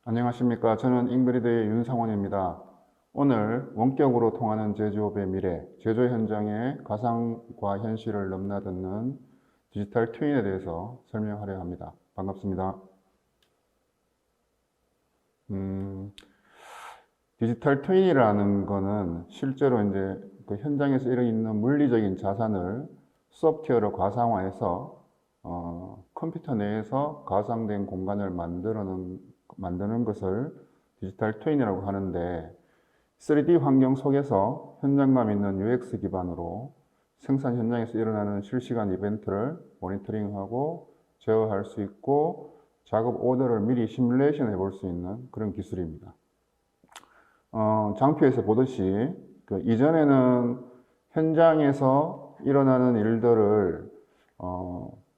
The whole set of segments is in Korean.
안녕하십니까. 저는 잉그리드의 윤상원입니다. 오늘 원격으로 통하는 제조업의 미래, 제조 현장의 가상과 현실을 넘나드는 디지털 트윈에 대해서 설명하려 합니다. 반갑습니다. 디지털 트윈이라는 거는 실제로 이제 그 현장에서 있는 물리적인 자산을 소프트웨어로 가상화해서 컴퓨터 내에서 가상된 공간을 만드는 것을 디지털 트윈이라고 하는데 3D 환경 속에서 현장감 있는 UX 기반으로 생산 현장에서 일어나는 실시간 이벤트를 모니터링하고 제어할 수 있고 작업 오더를 미리 시뮬레이션 해볼 수 있는 그런 기술입니다. 장표에서 보듯이 이전에는 현장에서 일어나는 일들을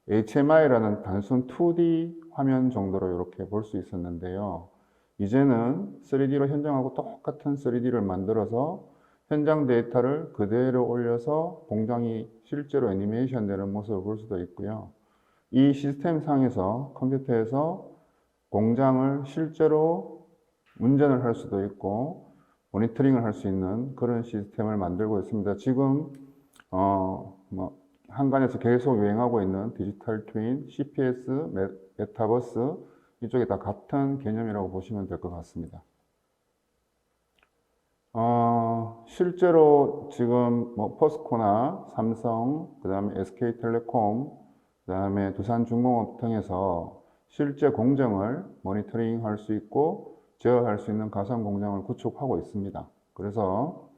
HMI라는 단순 2D 화면 정도로 이렇게 볼 수 있었는데요. 이제는 3D로 현장하고 똑같은 3D를 만들어서 현장 데이터를 그대로 올려서 공장이 실제로 애니메이션 되는 모습을 볼 수도 있고요. 이 시스템 상에서 컴퓨터에서 공장을 실제로 운전을 할 수도 있고 모니터링을 할 수 있는 그런 시스템을 만들고 있습니다. 지금 한간에서 계속 유행하고 있는 디지털 트윈, CPS, 메타버스 이쪽에 다 같은 개념이라고 보시면 될 것 같습니다. 실제로 지금 포스코나 삼성, 그 다음에 SK텔레콤, 그 다음에 두산중공업 등에서 실제 공정을 모니터링 할 수 있고 제어할 수 있는 가상 공장을 구축하고 있습니다. 그래서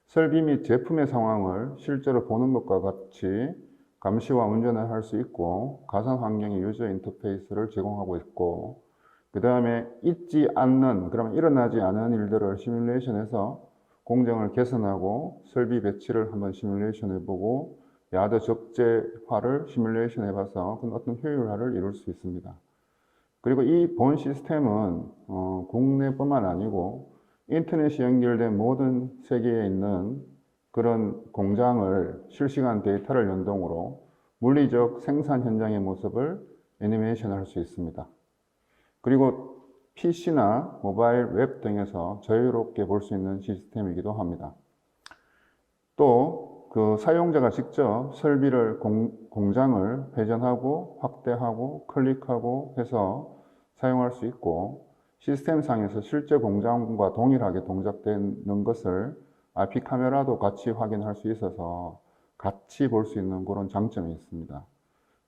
설비 및 제품의 상황을 실제로 보는 것과 같이 감시와 운전을 할 수 있고 가상 환경의 유저 인터페이스를 제공하고 있고 그 다음에 있지 않는, 그러면 일어나지 않은 일들을 시뮬레이션해서 공정을 개선하고 설비 배치를 한번 시뮬레이션 해보고 야드 적재화를 시뮬레이션 해봐서 어떤 효율화를 이룰 수 있습니다. 그리고 이 본 시스템은 국내뿐만 아니고 인터넷이 연결된 모든 세계에 있는 그런 공장을 실시간 데이터를 연동으로 물리적 생산 현장의 모습을 애니메이션 할 수 있습니다. 그리고 PC나 모바일 웹 등에서 자유롭게 볼 수 있는 시스템이기도 합니다. 또 그 사용자가 직접 설비를 공장을 회전하고 확대하고 클릭하고 해서 사용할 수 있고 시스템상에서 실제 공장과 동일하게 동작되는 것을 IP 카메라도 같이 확인할 수 있어서 같이 볼 수 있는 그런 장점이 있습니다.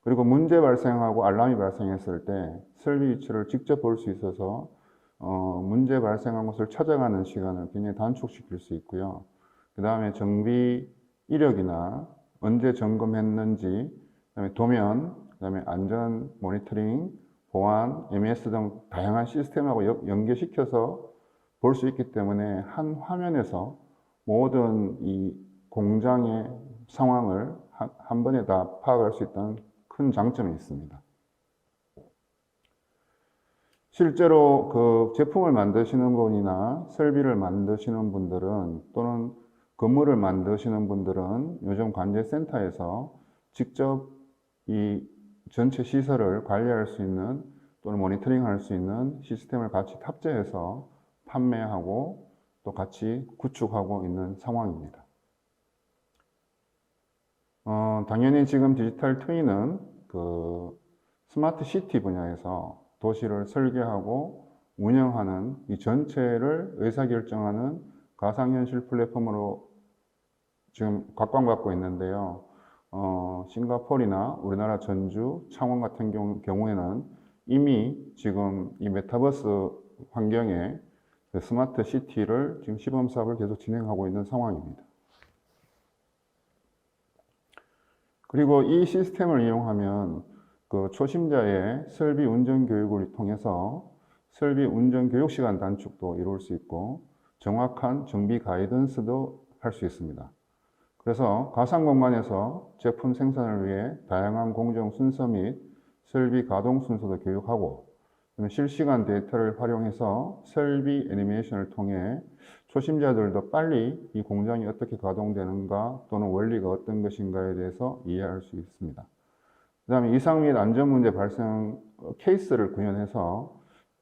그리고 문제 발생하고 알람이 발생했을 때 설비 위치를 직접 볼 수 있어서 문제 발생한 곳을 찾아가는 시간을 굉장히 단축시킬 수 있고요. 그 다음에 정비 이력이나 언제 점검했는지, 그다음에 도면, 그다음에 안전 모니터링, 보안, MES 등 다양한 시스템하고 연계시켜서 볼 수 있기 때문에 한 화면에서 모든 이 공장의 상황을 한 번에 다 파악할 수 있다는 큰 장점이 있습니다. 실제로 그 제품을 만드시는 분이나 설비를 만드시는 분들은 또는 건물을 만드시는 분들은 요즘 관제센터에서 직접 이 전체 시설을 관리할 수 있는 또는 모니터링 할 수 있는 시스템을 같이 탑재해서 판매하고 또 같이 구축하고 있는 상황입니다. 당연히 지금 디지털 트윈은 그 스마트 시티 분야에서 도시를 설계하고 운영하는 이 전체를 의사결정하는 가상현실 플랫폼으로 지금 각광받고 있는데요. 싱가포르나 우리나라 전주, 창원 같은 경우에는 이미 지금 이 메타버스 환경에 그 스마트 시티를 지금 시범 사업을 계속 진행하고 있는 상황입니다. 그리고 이 시스템을 이용하면 그 초심자의 설비 운전 교육을 통해서 설비 운전 교육 시간 단축도 이룰 수 있고 정확한 정비 가이던스도 할 수 있습니다. 그래서 가상 공간에서 제품 생산을 위해 다양한 공정 순서 및 설비 가동 순서도 교육하고 실시간 데이터를 활용해서 설비 애니메이션을 통해 초심자들도 빨리 이 공장이 어떻게 가동되는가 또는 원리가 어떤 것인가에 대해서 이해할 수 있습니다. 그 다음에 이상 및 안전 문제 발생 케이스를 구현해서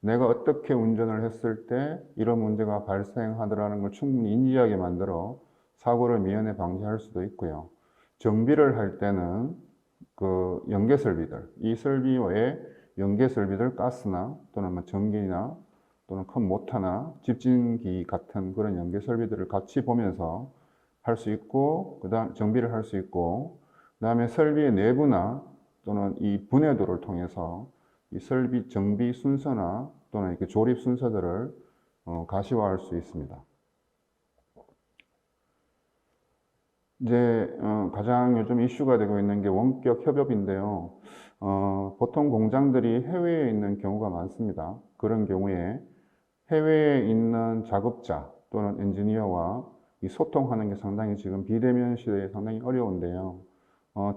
내가 어떻게 운전을 했을 때 이런 문제가 발생하더라는 걸 충분히 인지하게 만들어 사고를 미연에 방지할 수도 있고요. 정비를 할 때는 그 연계 설비들, 이 설비 외에 연계 설비들, 가스나 또는 뭐 전기나 또는 큰 모터나 집진기 같은 그런 연계 설비들을 같이 보면서 할 수 있고, 그다음 정비를 할 수 있고, 그다음에 설비의 내부나 또는 이 분해도를 통해서 이 설비 정비 순서나 또는 이렇게 조립 순서들을 가시화할 수 있습니다. 이제 가장 요즘 이슈가 되고 있는 게 원격 협업인데요. 보통 공장들이 해외에 있는 경우가 많습니다. 그런 경우에 해외에 있는 작업자 또는 엔지니어와 이 소통하는 게 상당히 지금 비대면 시대에 상당히 어려운데요.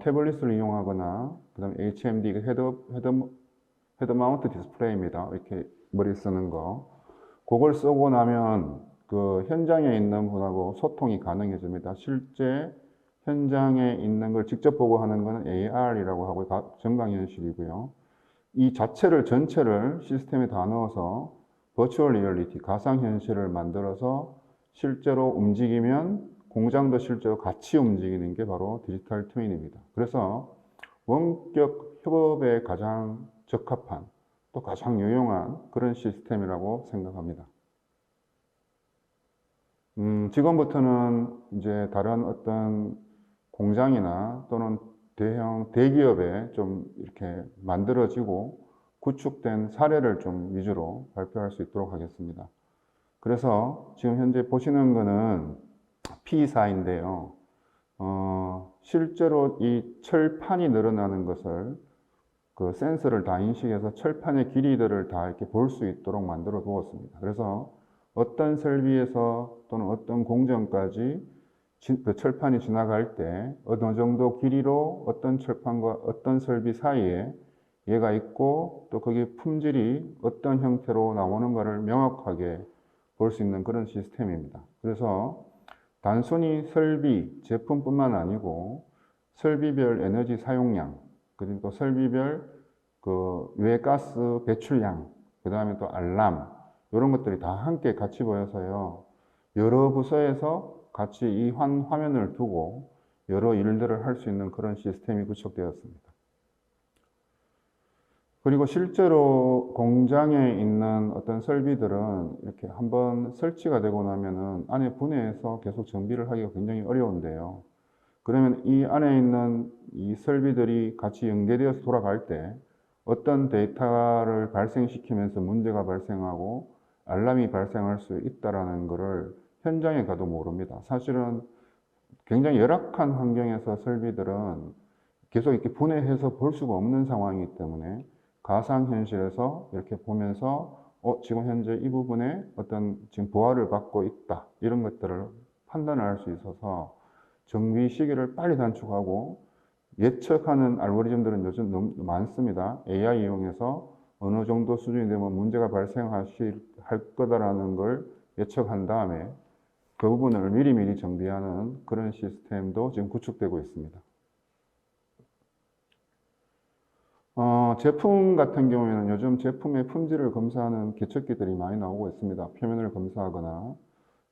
태블릿을 이용하거나, 그 다음에 HMD, 헤드 마운트 디스플레이입니다. 이렇게 머리 쓰는 거. 그걸 쓰고 나면 그 현장에 있는 분하고 소통이 가능해집니다. 실제 현장에 있는 걸 직접 보고 하는 것은 AR이라고 하고 증강현실이고요. 이 자체를 전체를 시스템에 다 넣어서 버추얼 리얼리티, 가상현실을 만들어서 실제로 움직이면 공장도 실제로 같이 움직이는 게 바로 디지털 트윈입니다. 그래서 원격 협업에 가장 적합한 또 가장 유용한 그런 시스템이라고 생각합니다. 지금부터는 이제 다른 어떤 공장이나 또는 대형 대기업에 좀 이렇게 만들어지고 구축된 사례를 좀 위주로 발표할 수 있도록 하겠습니다. 그래서 지금 현재 보시는 거는 P사인데요. 실제로 이 철판이 늘어나는 것을 그 센서를 다 인식해서 철판의 길이들을 다 이렇게 볼 수 있도록 만들어 두었습니다. 그래서 어떤 설비에서 또는 어떤 공정까지 그 철판이 지나갈 때 어느 정도 길이로 어떤 철판과 어떤 설비 사이에 얘가 있고 또 거기 품질이 어떤 형태로 나오는 것을 명확하게 볼 수 있는 그런 시스템입니다. 그래서 단순히 설비, 제품뿐만 아니고 설비별 에너지 사용량, 그리고 또 설비별 그 외가스 배출량, 그 다음에 또 알람, 이런 것들이 다 함께 같이 보여서요. 여러 부서에서 같이 이 화면을 두고 여러 일들을 할 수 있는 그런 시스템이 구축되었습니다. 그리고 실제로 공장에 있는 어떤 설비들은 이렇게 한번 설치가 되고 나면은 안에 분해해서 계속 정비를 하기가 굉장히 어려운데요. 그러면 이 안에 있는 이 설비들이 같이 연계되어서 돌아갈 때 어떤 데이터를 발생시키면서 문제가 발생하고 알람이 발생할 수 있다는 것을 현장에 가도 모릅니다. 사실은 굉장히 열악한 환경에서 설비들은 계속 이렇게 분해해서 볼 수가 없는 상황이기 때문에 가상현실에서 이렇게 보면서 지금 현재 이 부분에 어떤 지금 보완을 받고 있다. 이런 것들을 판단할 수 있어서 정비 시기를 빨리 단축하고 예측하는 알고리즘들은 요즘 너무 많습니다. AI 이용해서 어느 정도 수준이 되면 문제가 발생할 거다라는 걸 예측한 다음에 그 부분을 미리미리 정비하는 그런 시스템도 지금 구축되고 있습니다. 제품 같은 경우에는 요즘 제품의 품질을 검사하는 기척기들이 많이 나오고 있습니다. 표면을 검사하거나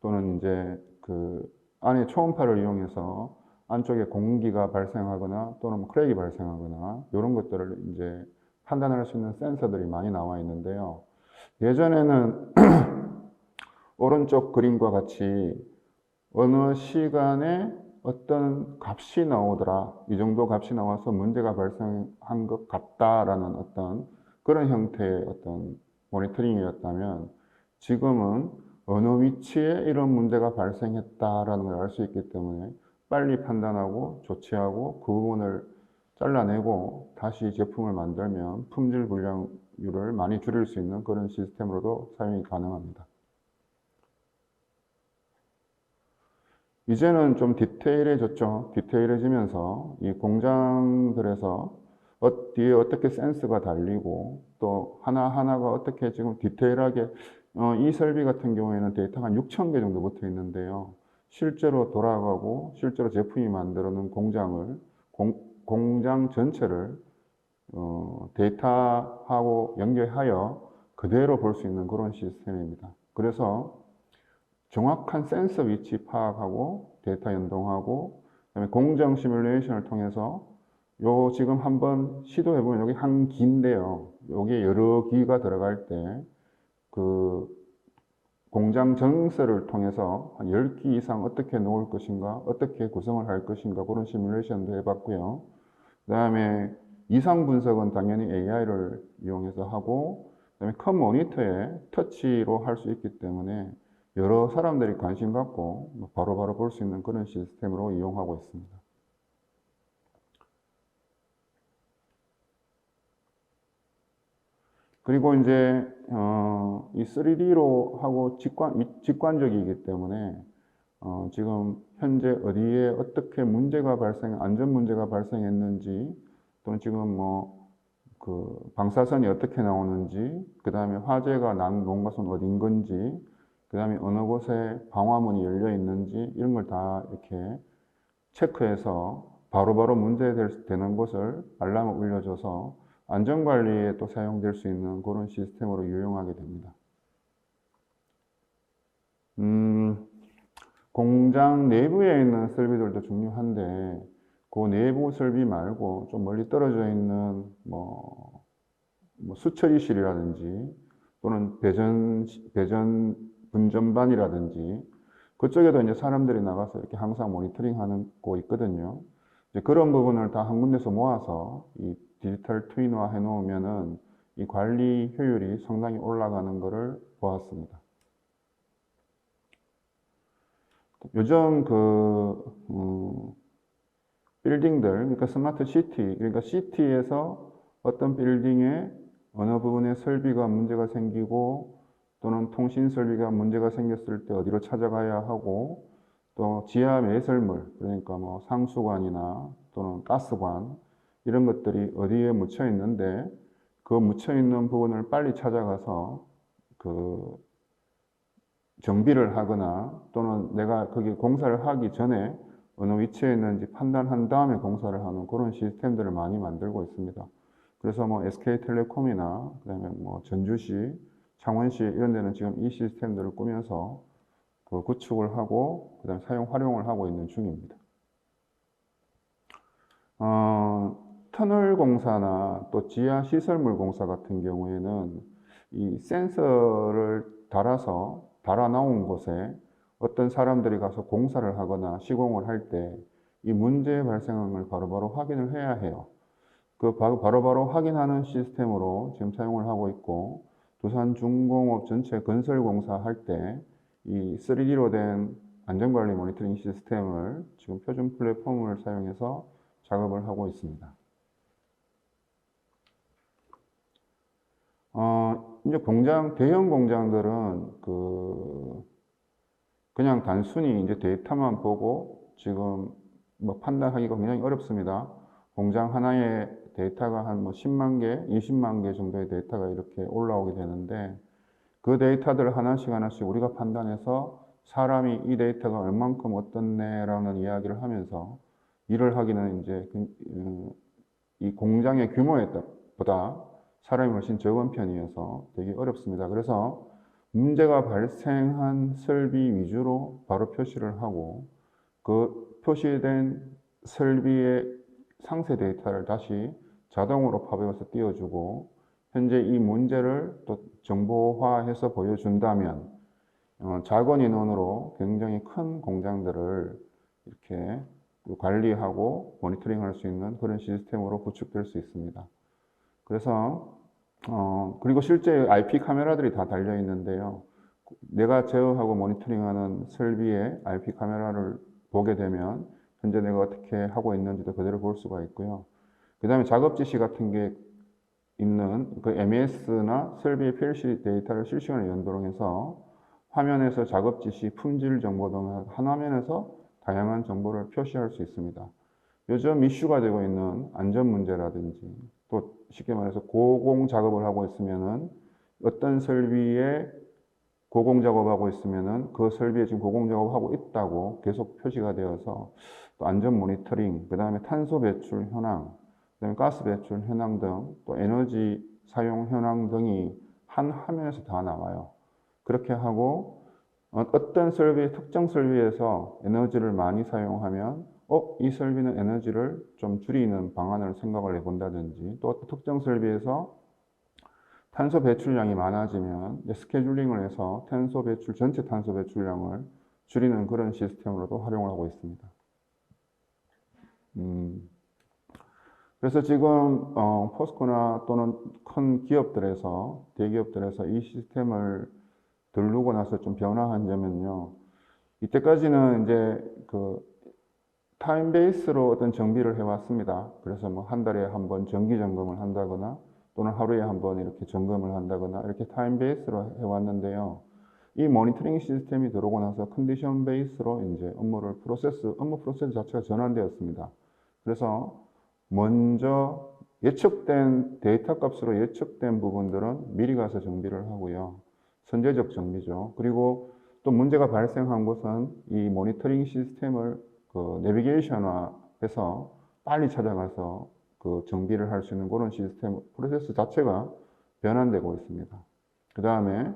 또는 이제 그 안에 초음파를 이용해서 안쪽에 공기가 발생하거나 또는 뭐 크랙이 발생하거나 이런 것들을 이제 판단할 수 있는 센서들이 많이 나와 있는데요. 예전에는 오른쪽 그림과 같이 어느 시간에 어떤 값이 나오더라. 이 정도 값이 나와서 문제가 발생한 것 같다라는 어떤 그런 형태의 어떤 모니터링이었다면 지금은 어느 위치에 이런 문제가 발생했다라는 걸 알 수 있기 때문에 빨리 판단하고 조치하고 그 부분을 잘라내고 다시 제품을 만들면 품질 불량률을 많이 줄일 수 있는 그런 시스템으로도 사용이 가능합니다. 이제는 좀 디테일해졌죠. 디테일해지면서 이 공장들에서 뒤에 어떻게 센서가 달리고 또 하나하나가 어떻게 지금 디테일하게 이 설비 같은 경우에는 데이터가 한 6,000개 정도 붙어 있는데요. 실제로 돌아가고 실제로 제품이 만들어놓은 공장 전체를 데이터하고 연결하여 그대로 볼 수 있는 그런 시스템입니다. 그래서 정확한 센서 위치 파악하고 데이터 연동하고 그다음에 공정 시뮬레이션을 통해서 요 지금 한번 시도해 보면 여기 한 기인데요. 여기에 여러 기가 들어갈 때 그 공장 정서를 통해서 한 10기 이상 어떻게 놓을 것인가, 어떻게 구성을 할 것인가 그런 시뮬레이션도 해봤고요. 그 다음에 이상 분석은 당연히 AI를 이용해서 하고 그다음에 컴 모니터에 터치로 할 수 있기 때문에 여러 사람들이 관심 갖고 바로바로 볼 수 있는 그런 시스템으로 이용하고 있습니다. 그리고 이제 이 3D로 하고 직관적이기 때문에 지금 현재 어디에 어떻게 안전 문제가 발생했는지 또는 지금 그 방사선이 어떻게 나오는지, 그 다음에 화재가 난 농가선 어딘 건지, 그 다음에 어느 곳에 방화문이 열려 있는지 이런 걸 다 이렇게 체크해서 바로바로 문제되는 곳을 알람을 울려줘서 안전관리에 또 사용될 수 있는 그런 시스템으로 유용하게 됩니다. 공장 내부에 있는 설비들도 중요한데 그 내부 설비 말고 좀 멀리 떨어져 있는 수처리실이라든지 또는 배전 분전반이라든지 그쪽에도 이제 사람들이 나가서 이렇게 항상 모니터링 하고 있거든요. 이제 그런 부분을 다 한 군데서 모아서 이 디지털 트윈화 해 놓으면은 이 관리 효율이 상당히 올라가는 것을 보았습니다. 요즘 빌딩들, 그러니까 스마트 시티, 그러니까 시티에서 어떤 빌딩에 어느 부분에 설비가 문제가 생기고 또는 통신 설비가 문제가 생겼을 때 어디로 찾아가야 하고 또 지하 매설물, 그러니까 상수관이나 또는 가스관 이런 것들이 어디에 묻혀 있는데 그 묻혀 있는 부분을 빨리 찾아가서 그 정비를 하거나 또는 내가 거기 공사를 하기 전에 어느 위치에 있는지 판단한 다음에 공사를 하는 그런 시스템들을 많이 만들고 있습니다. 그래서 SK텔레콤이나 그다음에 전주시, 창원시 이런 데는 지금 이 시스템들을 꾸면서 그 구축을 하고 그다음에 활용을 하고 있는 중입니다. 터널 공사나 또 지하 시설물 공사 같은 경우에는 이 센서를 달아 나온 곳에 어떤 사람들이 가서 공사를 하거나 시공을 할 때 이 문제 발생을 바로바로 확인을 해야 해요. 그 바로바로 확인하는 시스템으로 지금 사용을 하고 있고 두산중공업 전체 건설 공사 할 때 이 3D로 된 안전관리 모니터링 시스템을 지금 표준 플랫폼을 사용해서 작업을 하고 있습니다. 이제 대형 공장들은 그냥 단순히 이제 데이터만 보고 지금 판단하기가 굉장히 어렵습니다. 공장 하나에 데이터가 한 10만 개, 20만 개 정도의 데이터가 이렇게 올라오게 되는데 그 데이터들을 하나씩 우리가 판단해서 사람이 이 데이터가 얼만큼 어떻네라는 이야기를 하면서 일을 하기는 이제 이 공장의 규모에 보다 사람이 훨씬 적은 편이어서 되게 어렵습니다. 그래서 문제가 발생한 설비 위주로 바로 표시를 하고 그 표시된 설비의 상세 데이터를 다시 자동으로 파악해서 띄워주고 현재 이 문제를 또 정보화해서 보여준다면 작은 인원으로 굉장히 큰 공장들을 이렇게 관리하고 모니터링 할 수 있는 그런 시스템으로 구축될 수 있습니다. 그래서 그리고 실제 IP 카메라들이 다 달려 있는데요. 내가 제어하고 모니터링하는 설비의 IP 카메라를 보게 되면 현재 내가 어떻게 하고 있는지도 그대로 볼 수가 있고요. 그 다음에 작업 지시 같은 게 있는 그 MES나 설비의 PLC 데이터를 실시간으로 연동해서 화면에서 작업 지시, 품질 정보 등 한 화면에서 다양한 정보를 표시할 수 있습니다. 요즘 이슈가 되고 있는 안전 문제라든지 또 쉽게 말해서 고공 작업을 하고 있으면은 어떤 설비에 고공 작업하고 있으면은 그 설비에 지금 고공 작업하고 있다고 계속 표시가 되어서 또 안전 모니터링, 그 다음에 탄소 배출 현황, 그다음에 가스 배출 현황 등 또 에너지 사용 현황 등이 한 화면에서 다 나와요. 그렇게 하고 어떤 설비, 특정 설비에서 에너지를 많이 사용하면 이 설비는 에너지를 좀 줄이는 방안을 생각을 해본다든지, 또 특정 설비에서 탄소 배출량이 많아지면 스케줄링을 해서 전체 탄소 배출량을 줄이는 그런 시스템으로도 활용을 하고 있습니다. 그래서 지금 포스코나 또는 큰 기업들에서, 대기업들에서 이 시스템을 들르고 나서 좀 변화한 점은요, 이때까지는 이제 그 타임 베이스로 어떤 정비를 해왔습니다. 그래서 뭐 한 달에 한 번 정기 점검을 한다거나 또는 하루에 한 번 이렇게 점검을 한다거나 이렇게 타임 베이스로 해왔는데요. 이 모니터링 시스템이 들어오고 나서 컨디션 베이스로 이제 업무 프로세스 자체가 전환되었습니다. 그래서 먼저 예측된 데이터 값으로 예측된 부분들은 미리 가서 정비를 하고요. 선제적 정비죠. 그리고 또 문제가 발생한 곳은 이 모니터링 시스템을 내비게이션화해서 빨리 찾아가서 그 정비를 할 수 있는 그런 시스템, 프로세스 자체가 변환되고 있습니다. 그 다음에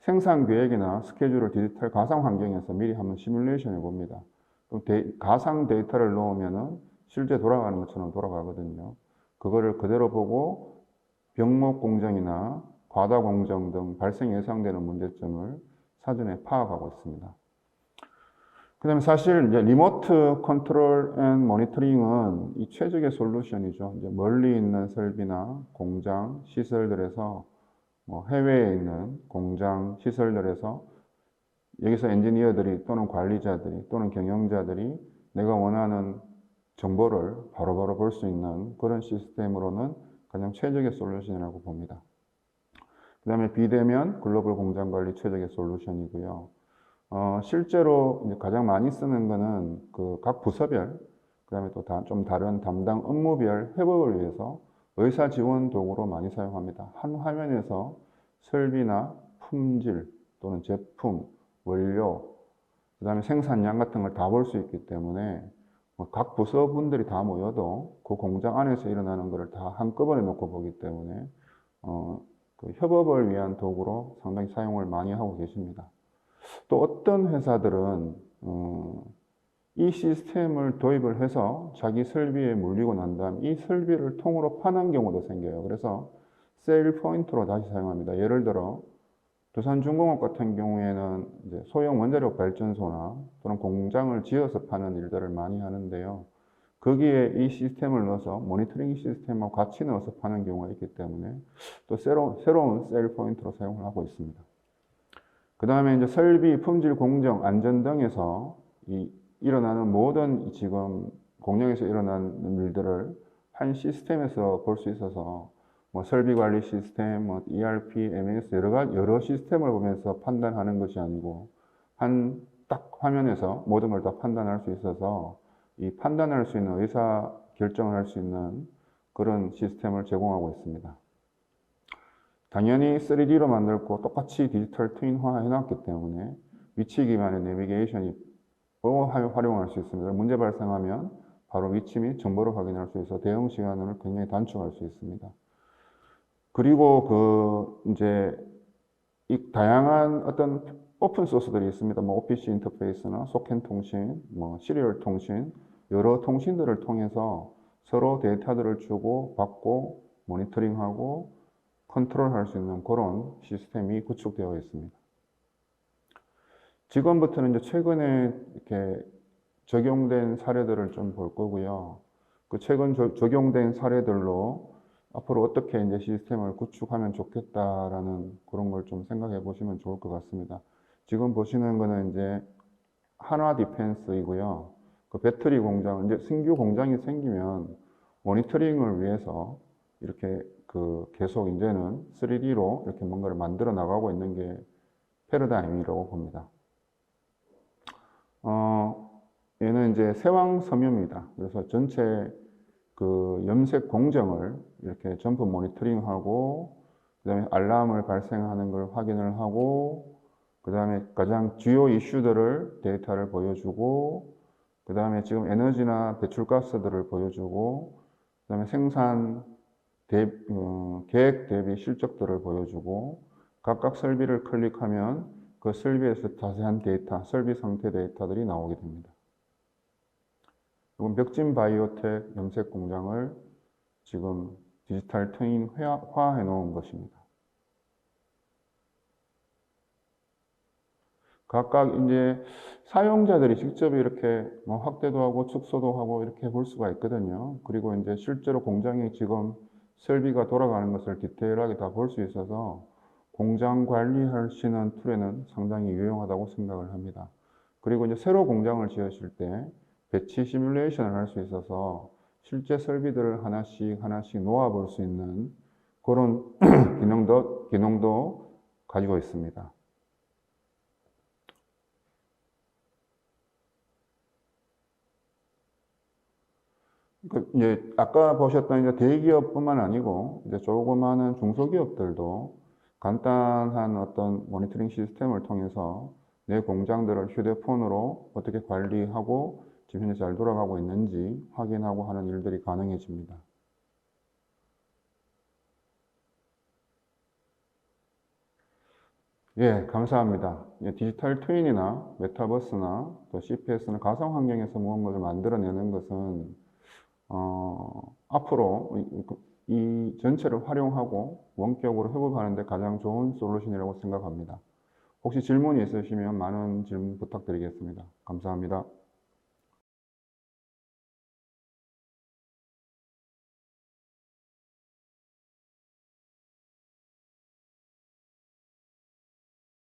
생산 계획이나 스케줄을 디지털 가상 환경에서 미리 한번 시뮬레이션 해봅니다. 그럼 가상 데이터를 넣으면은 실제 돌아가는 것처럼 돌아가거든요. 그거를 그대로 보고 병목 공정이나 과다 공정 등 발생 예상되는 문제점을 사전에 파악하고 있습니다. 그 다음에 사실 이제 리모트 컨트롤 앤 모니터링은 이 최적의 솔루션이죠. 이제 멀리 있는 설비나 공장, 시설들에서 뭐 해외에 있는 공장, 시설들에서 여기서 엔지니어들이 또는 관리자들이 또는 경영자들이 내가 원하는 정보를 바로바로 볼 수 있는 그런 시스템으로는 가장 최적의 솔루션이라고 봅니다. 그 다음에 비대면 글로벌 공장 관리 최적의 솔루션이고요. 실제로 이제 가장 많이 쓰는 거는 그 각 부서별, 그 다음에 또 좀 다른 담당 업무별 협업을 위해서 의사 지원 도구로 많이 사용합니다. 한 화면에서 설비나 품질 또는 제품, 원료, 그 다음에 생산량 같은 걸 다 볼 수 있기 때문에 각 부서분들이 다 모여도 그 공장 안에서 일어나는 것을 다 한꺼번에 놓고 보기 때문에 그 협업을 위한 도구로 상당히 사용을 많이 하고 계십니다. 또 어떤 회사들은 이 시스템을 도입을 해서 자기 설비에 물리고 난 다음 이 설비를 통으로 파는 경우도 생겨요. 그래서 세일 포인트로 다시 사용합니다. 예를 들어 두산중공업 같은 경우에는 이제 소형 원자력 발전소나 또는 공장을 지어서 파는 일들을 많이 하는데요. 거기에 이 시스템을 넣어서 모니터링 시스템하고 같이 넣어서 파는 경우가 있기 때문에 또 새로운 세일 포인트로 사용을 하고 있습니다. 그 다음에 이제 설비, 품질, 공정, 안전 등에서 일어나는 모든 지금 공장에서 일어나는 일들을 한 시스템에서 볼 수 있어서 뭐 설비 관리 시스템, 뭐 ERP, MES 여러 시스템을 보면서 판단하는 것이 아니고 한 딱 화면에서 모든 걸 다 판단할 수 있어서 이 판단할 수 있는 의사 결정을 할 수 있는 그런 시스템을 제공하고 있습니다. 당연히 3D로 만들고 똑같이 디지털 트윈화 해놨기 때문에 위치 기반의 내비게이션이 활용할 수 있습니다. 문제 발생하면 바로 위치 및 정보를 확인할 수 있어 대응 시간을 굉장히 단축할 수 있습니다. 그리고 이제 이 다양한 어떤 오픈 소스들이 있습니다. 뭐 OPC 인터페이스나 소켓 통신, 뭐 시리얼 통신, 여러 통신들을 통해서 서로 데이터들을 주고 받고 모니터링하고 컨트롤할 수 있는 그런 시스템이 구축되어 있습니다. 지금부터는 이제 최근에 이렇게 적용된 사례들을 좀 볼 거고요. 그 최근 적용된 사례들로 앞으로 어떻게 이제 시스템을 구축하면 좋겠다라는 그런 걸 좀 생각해 보시면 좋을 것 같습니다. 지금 보시는 거는 이제 한화 디펜스이고요. 그 배터리 공장, 이제 신규 공장이 생기면 모니터링을 위해서 이렇게 계속 이제는 3D로 이렇게 뭔가를 만들어 나가고 있는 게 패러다임이라고 봅니다. 얘는 이제 세왕 섬유입니다. 그래서 전체 염색 공정을 이렇게 전부 모니터링하고, 그 다음에 알람을 발생하는 걸 확인을 하고, 그 다음에 가장 주요 이슈들을 데이터를 보여주고, 그 다음에 지금 에너지나 배출가스들을 보여주고, 그 다음에 생산 계획 대비 실적들을 보여주고, 각각 설비를 클릭하면 그 설비에서 자세한 데이터, 설비 상태 데이터들이 나오게 됩니다. 이건 벽진 바이오텍 염색 공장을 지금 디지털 트윈화해 놓은 것입니다. 각각 이제 사용자들이 직접 이렇게 뭐 확대도 하고 축소도 하고 이렇게 볼 수가 있거든요. 그리고 이제 실제로 공장에 지금 설비가 돌아가는 것을 디테일하게 다 볼 수 있어서 공장 관리하시는 툴에는 상당히 유용하다고 생각을 합니다. 그리고 이제 새로 공장을 지으실 때 배치 시뮬레이션을 할 수 있어서 실제 설비들을 하나씩 하나씩 놓아 볼 수 있는 그런 기능도 가지고 있습니다. 이제 아까 보셨던 이제 대기업뿐만 아니고 이제 조그마한 중소기업들도 간단한 어떤 모니터링 시스템을 통해서 내 공장들을 휴대폰으로 어떻게 관리하고 지금 현재 잘 돌아가고 있는지 확인하고 하는 일들이 가능해집니다. 예, 감사합니다. 예, 디지털 트윈이나 메타버스나 또 CPS는 가상 환경에서 무언가를 만들어내는 것은 앞으로 이 전체를 활용하고 원격으로 협업하는 데 가장 좋은 솔루션이라고 생각합니다. 혹시 질문이 있으시면 많은 질문 부탁드리겠습니다. 감사합니다.